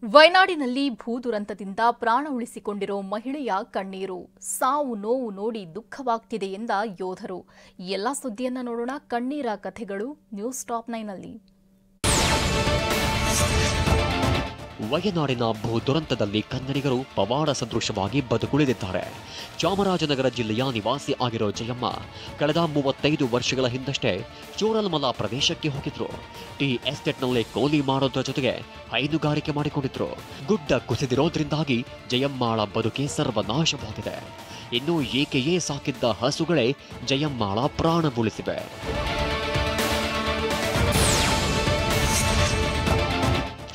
ವಯನಾಡಿನಲ್ಲಿ ಭೂದುರಂತದಿಂದ ಪ್ರಾಣ ಉಳಿಸಿಕೊಂಡಿರೋ ಮಹಿಳೆಯ ಕಣ್ಣೀರು, ಸಾವು ನೋವು ನೋಡಿ ದುಃಖವಾಗ್ತಿದೆ ಎಂದ ಯೋಧರು. ಎಲ್ಲ ಸುದ್ದಿಯನ್ನ ನೋಡೋಣ. ಕಣ್ಣೀರ ಕಥೆಗಳು ನ್ಯೂಸ್ ಟಾಪ್ 9ನಲ್ಲಿ. ವಯನಾಡಿನ ಭೂ ದುರಂತದಲ್ಲಿ ಕನ್ನಡಿಗರು ಪವಾಡ ಸದೃಶವಾಗಿ ಬದುಕುಳಿದಿದ್ದಾರೆ. ಚಾಮರಾಜನಗರ ಜಿಲ್ಲೆಯ ನಿವಾಸಿ ಆಗಿರೋ ಜಯಮ್ಮ ಕಳೆದ 35 ವರ್ಷಗಳ ಹಿಂದಷ್ಟೇ ಚೋರಲ್ಮಲ ಪ್ರದೇಶಕ್ಕೆ ಹೋಗಿದ್ರು. ಟೀ ಎಸ್ಟೇಟ್ನಲ್ಲಿ ಕೂಲಿ ಮಾಡೋದ್ರ ಜೊತೆಗೆ ಹೈನುಗಾರಿಕೆ ಮಾಡಿಕೊಂಡಿದ್ರು. ಗುಡ್ಡ ಕುಸಿದಿರೋದ್ರಿಂದಾಗಿ ಜಯಮ್ಮಾಳ ಬದುಕೆ ಸರ್ವನಾಶವಾಗಿದೆ. ಇನ್ನು ಏಕೆಯೇ ಸಾಕಿದ್ದ ಹಸುಗಳೇ ಜಯಮ್ಮಾಳ ಪ್ರಾಣ ಉಳಿಸಿವೆ.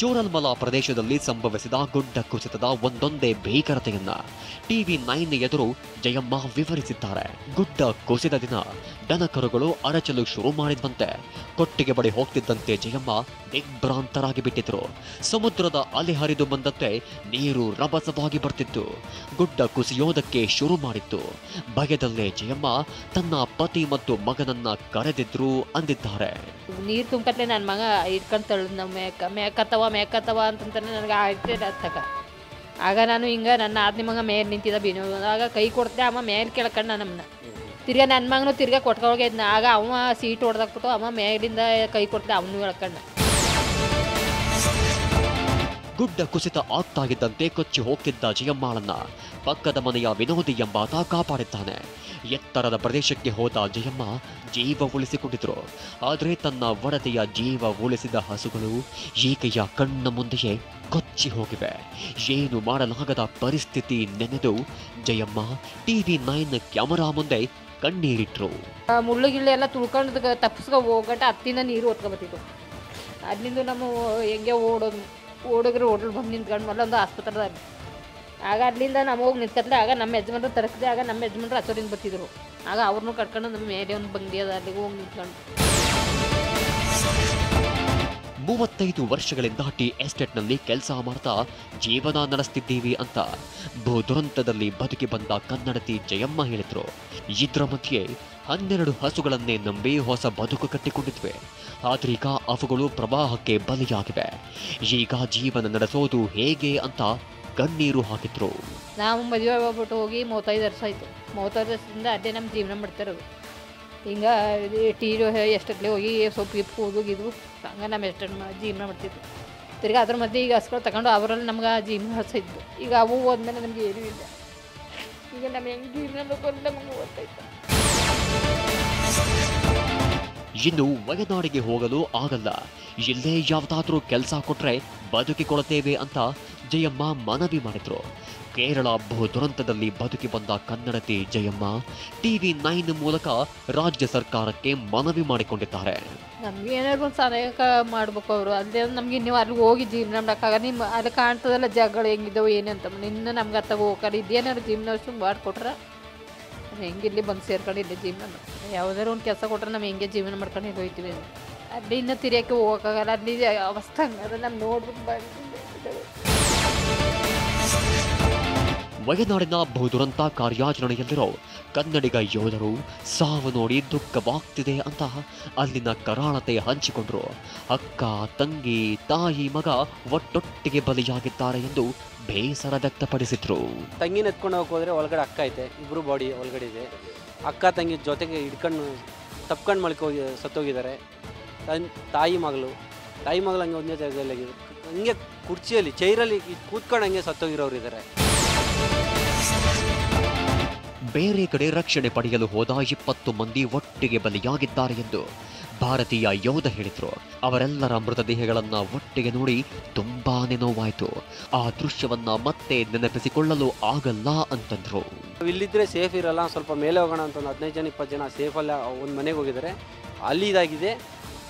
ಚೋರಲ್ಮಲ ಪ್ರದೇಶದಲ್ಲಿ ಸಂಭವಿಸಿದ ಗುಡ್ಡ ಕುಸಿತದ ಒಂದೊಂದೇ ಭೀಕರತೆಯನ್ನ TV9 ಎದುರು ಜಯಮ್ಮ ವಿವರಿಸಿದ್ದಾರೆ. ಗುಡ್ಡ ಕುಸಿದ ದಿನ ದನಕರುಗಳು ಅರಚಲು ಶುರು ಮಾಡಿದ್ವಂತೆ. ಕೊಟ್ಟಿಗೆ ಬಳಿ ಹೋಗ್ತಿದ್ದಂತೆ ಜಯಮ್ಮ ದಿಗ್ಭ್ರಾಂತರಾಗಿ ಬಿಟ್ಟಿದ್ರು. ಸಮುದ್ರದ ಅಲೆ ಹರಿದು ಬಂದಂತೆ ನೀರು ರಭಸವಾಗಿ ಬರ್ತಿತ್ತು. ಗುಡ್ಡ ಕುಸಿಯೋದಕ್ಕೆ ಶುರು ಮಾಡಿತ್ತು. ಭಯದಲ್ಲೇ ಜಯಮ್ಮ ತನ್ನ ಪತಿ ಮತ್ತು ಮಗನನ್ನ ಕರೆದಿದ್ರು ಅಂದಿದ್ದಾರೆ. ನೀರು ತುಂಬಕತ್ಲೆ ನನ್ನ ಮಗ ಇಟ್ಕೊಂಡು ತಳ್ಳಿದ್ ನಾವು ಮೇಕತ್ತವ ಅಂತಂತಾನೆ ನನಗೆ ಆಗ್ತಿಲ್ಲ ತಕ. ಆಗ ನಾನು ಹಿಂಗೆ ನನ್ನ ಆದ್ನಿ ಮಗ ಮೇಲೆ ನಿಂತಿದ್ದ ಬೀನು. ಆಗ ಕೈ ಕೊಡ್ತೆ ಅಮ್ಮ ಮೇಲೆ ಕೆಳಕಂಡು ನಮ್ಮನ್ನ ತಿರ್ಗಾ ನನ್ನ ಮಗನು ತಿರ್ಗಾ ಕೊಟ್ಕೊಳಗೆ ಇದ್ನ. ಆಗ ಅವ ಸೀಟ್ ಹೊಡೆದಾಕ್ಬಿಟ್ಟು ಅಮ್ಮ ಮೇಲಿಂದ ಕೈ ಕೊಡ್ತೆ ಅವನು ಎಳ್ಕಂಡ. ಗುಡ್ಡ ಕುಸಿತ ಆಗ್ತಾ ಇದ್ದಂತೆ ಕೊಚ್ಚಿ ಹೋಗ್ತಿದ್ದ ಜಯಮ್ಮಾಳನ್ನ ಪಕ್ಕದ ಮನೆಯ ವಿನೋದಿ ಎಂಬಾತ ಕಾಪಾಡಿದ್ದಾನೆ. ಎತ್ತರದ ಪ್ರದೇಶಕ್ಕೆ ಹೋದ ಜಯಮ್ಮ ಜೀವ ಉಳಿಸಿಕೊಂಡಿದ್ರು. ಆದರೆ ತನ್ನ ಒಡತೆಯ ಜೀವ ಉಳಿಸಿದ ಹಸುಗಳು ಈಕೆಯ ಕಣ್ಣ ಮುಂದೆಯೇ ಕೊಚ್ಚಿ ಹೋಗಿವೆ. ಏನು ಮಾಡಲಾಗದ ಪರಿಸ್ಥಿತಿ ನೆನೆದು ಜಯಮ್ಮ TV9 ಕ್ಯಾಮರಾ ಮುಂದೆ ಕಣ್ಣೀರಿಟ್ರು. ಮುಳ್ಳು ಗಿಳ್ಳೆ ಎಲ್ಲ ತುಳ್ಕೊಂಡು ತಪ್ಪಿಸ್ಕೊ ಹೋಗಟ್ಟ ಹತ್ತಿಂದ ನೀರು ಹೊತ್ಕೊಬತ್ತಿತ್ತು. ಅಲ್ಲಿಂದ ನಮ್ಮ ಹೆಂಗೆ ಓಡಿದ್ರೆ ಹೋಟೆಲ್ ಬಂದು ನಿಂತ್ಕೊಂಡು ಮಲ್ಲೊಂದು ಆಸ್ಪತ್ರೆದಲ್ಲಿ. ಆಗ ಅಲ್ಲಿಂದ ನಾವು ಹೋಗಿ ನಿಂತ್ಕತ್ಲೆ. ಆಗ ನಮ್ಮ ಯಜಮಾನ್ರು ತರಕಿದೆ. ಆಗ ನಮ್ಮ ಯಜಮಾನ್ರು ಹಚ್ಚೋರಿಂದ ಬರ್ತಿದ್ರು. ಆಗ ಅವ್ರನ್ನೂ ಕಟ್ಕೊಂಡು ನಮ್ಮ ಮೇಲೆ ಒಂದು ಬಂಗಿ ಅದ ಅಲ್ಲಿಗೆ ಹೋಗಿ ನಿಂತ್ಕೊಂಡು. 35 ವರ್ಷಗಳಿಂದ ಟೀ ಎಸ್ಟೇಟ್ನಲ್ಲಿ ಕೆಲಸ ಮಾಡ್ತಾ ಜೀವನ ನಡೆಸ್ತಿದ್ದೀವಿ ಅಂತ ಭೂ ದುರಂತದಲ್ಲಿ ಬದುಕಿ ಬಂದ ಕನ್ನಡತಿ ಜಯಮ್ಮ ಹೇಳಿದ್ರು. ಇದರ ಮಧ್ಯೆ 12 ಹಸುಗಳನ್ನೇ ನಂಬಿ ಹೊಸ ಬದುಕು ಕಟ್ಟಿಕೊಂಡಿದ್ವಿ. ಆದ್ರೀಗ ಅವುಗಳು ಪ್ರವಾಹಕ್ಕೆ ಬಲಿಯಾಗಿವೆ. ಈಗ ಜೀವನ ನಡೆಸೋದು ಹೇಗೆ ಅಂತ ಕಣ್ಣೀರು ಹಾಕಿದ್ರು. ನಾವು ಮದುವೆ ಹೋಗ್ಬಿಟ್ಟು ಹೋಗಿ 35 ವರ್ಷ ಆಯಿತು. 35 ವರ್ಷದಿಂದ ಅಲ್ಲೇ ನಮ್ಮ ಜೀವನ ಮಾಡ್ತಿರೋದು. ಹಿಂಗೆ ಎಷ್ಟಕ್ಕೆ ಹೋಗಿ ಸೊಪ್ಪು ಗಿಪ್ಪು ಹೋಗಿದ್ವು. ಹಂಗೆ ನಮ್ಮ ಎಷ್ಟು ಜೀವನ ಮಾಡ್ತಿದ್ವು. ತಿರ್ಗಿ ಅದ್ರ ಮಧ್ಯೆ ಈಗ ಹಸ್ಗಳು ತಗೊಂಡು ಅವರಲ್ಲಿ ನಮ್ಗೆ ಜೀವನ ಹಸಿದ್ವು. ಈಗ ಅವು ಹೋದ್ಮೇಲೆ ನಮ್ಗೆ ಏನೂ ಇಲ್ಲ. ಈಗ ನಮ್ಮ ಹೆಂಗೆ ಜೀವನ ಮಾಡ್ಕೊಂಡು ನಮಗೆ ಓದ್ತಾಯಿತ್ತು. ಇನ್ನು ವಯನಾಡಿಗೆ ಹೋಗಲು ಆಗಲ್ಲ, ಇಲ್ಲೇ ಯಾವುದಾದ್ರೂ ಕೆಲಸ ಕೊಟ್ರೆ ಬದುಕಿಕೊಳ್ಳುತ್ತೇವೆ ಅಂತ ಜಯಮ್ಮ ಮನವಿ ಮಾಡಿದ್ರು. ಕೇರಳ ಭೂ ದುರಂತದಲ್ಲಿ ಬದುಕಿ ಬಂದ ಕನ್ನಡತಿ ಜಯಮ್ಮ TV9 ಮೂಲಕ ರಾಜ್ಯ ಸರ್ಕಾರಕ್ಕೆ ಮನವಿ ಮಾಡಿಕೊಂಡಿದ್ದಾರೆ. ನಮ್ಗೆ ಏನಾದ್ರು ಒಂದು ಸಹಾಯ ಮಾಡ್ಬೇಕು ಅವರು. ಅಲ್ಲೇ ನಮ್ಗೆ ನೀವು ಅಲ್ಲಿಗೆ ಹೋಗಿ ಜೀವನ ಮಾಡೋಕ್ಕಾಗ ನಿಮ್ಮ ಅಲ್ಲಿ ಕಾಣ್ತದಲ್ಲ ಜಾಗಗಳು ಹೆಂಗಿದ್ದಾವೆ ಏನಂತ ಇನ್ನು ನಮ್ಗೆ ಅತ್ತಾಗ ಹೋಗಲ್ಲ. ಇದೇನಾದ್ರು ಜೀವನ ಅಷ್ಟು ಮಾಡಿಕೊಟ್ರೆ ಹೆಂಗಿಲ್ಲಿ ಬಂದು ಸೇರ್ಕೊಂಡು ಇಲ್ಲಿ ಜೀವನ ಯಾವುದಾದ್ರು ಒಂದು ಕೆಲಸ ಕೊಟ್ರೆ ನಾವು ಹೆಂಗೆ ಜೀವನ ಮಾಡ್ಕೊಂಡು ಇಲ್ಲಿ ಹೋಗ್ತೀವಿ. ಅಲ್ಲಿ ಇನ್ನೂ ತಿರಿಯೋಕ್ಕೆ ಹೋಗೋಕ್ಕಾಗಲ್ಲ. ಅಲ್ಲಿ ಅವಸ್ಥೆ ಹಂಗದ ನಮ್ಮ ನೋಡ್ಬಿಟ್ಟು ಬಂದಿದ್ದೇವೆ. ವಯನಾಡಿನ ಬಹುದುರಂತ ಕಾರ್ಯಾಚರಣೆಯಲ್ಲಿರೋ ಕನ್ನಡಿಗ ಯೋಧರು ಸಾವು ನೋಡಿ ದುಃಖವಾಗ್ತಿದೆ ಅಂತ ಅಲ್ಲಿನ ಕರಾಳತೆ ಹಂಚಿಕೊಂಡ್ರು. ಅಕ್ಕ, ತಂಗಿ, ತಾಯಿ, ಮಗ ಒಟ್ಟೊಟ್ಟಿಗೆ ಬಲಿಯಾಗಿದ್ದಾರೆ ಎಂದು ಬೇಸರ ವ್ಯಕ್ತಪಡಿಸಿದ್ರು. ತಂಗಿನ ಎತ್ಕೊಂಡು ಹೋಗೋದ್ರೆ ಒಳಗಡೆ ಅಕ್ಕ ಐತೆ, ಇಬ್ಬರು ಬಾಡಿ ಒಳಗಡೆ ಇದೆ. ಅಕ್ಕ ತಂಗಿ ಜೊತೆಗೆ ಹಿಡ್ಕೊಂಡು ತಪ್ಕೊಂಡು ಮಲ್ಕೋಗಿ ಸತ್ತೋಗಿದ್ದಾರೆ. ತಾಯಿ ಮಗಳು ಹಂಗೆ ಒಂದೇ ಜಾಗದಲ್ಲಿ ಹಂಗೆ ಕುರ್ಚಿಯಲ್ಲಿ ಚೈರಲ್ಲಿ ಕೂತ್ಕೊಂಡು ಹಂಗೆ ಸತ್ತೋಗಿರೋರು ಇದ್ದಾರೆ. ಬೇರೆ ಕಡೆ ರಕ್ಷಣೆ ಪಡೆಯಲು ಹೋದ 20 ಮಂದಿ ಒಟ್ಟಿಗೆ ಬಲಿಯಾಗಿದ್ದಾರೆ ಎಂದು ಭಾರತೀಯ ಯೋಧ ಹೇಳಿದ್ರು. ಅವರೆಲ್ಲರ ಮೃತದೇಹಗಳನ್ನ ಒಟ್ಟಿಗೆ ನೋಡಿ ತುಂಬಾನೇ ನೋವಾಯಿತು. ಆ ದೃಶ್ಯವನ್ನ ಮತ್ತೆ ನೆನಪಿಸಿಕೊಳ್ಳಲು ಆಗಲ್ಲ ಅಂತಂದ್ರು. ಇಲ್ಲಿದ್ರೆ ಸೇಫ್ ಇರಲ್ಲ, ಸ್ವಲ್ಪ ಮೇಲೆ ಹೋಗೋಣ ಅಂತ ಒಂದು 15 ಜನ 20 ಜನ ಸೇಫಲ್ಲ ಒಂದು ಮನೆಗೆ ಹೋಗಿದ್ದಾರೆ. ಅಲ್ಲಿ ಇದಾಗಿದೆ.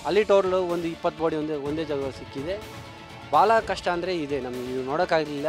ಅಲ್ಲಿ ಟೋಟಲ್ ಒಂದು 20 ಬಾಡಿ ಒಂದೇ ಜಾಗ ಸಿಕ್ಕಿದೆ. ಭಾಳ ಕಷ್ಟ ಅಂದರೆ ಇದೆ, ನಮಗೆ ನೋಡೋಕ್ಕಾಗಲಿಲ್ಲ.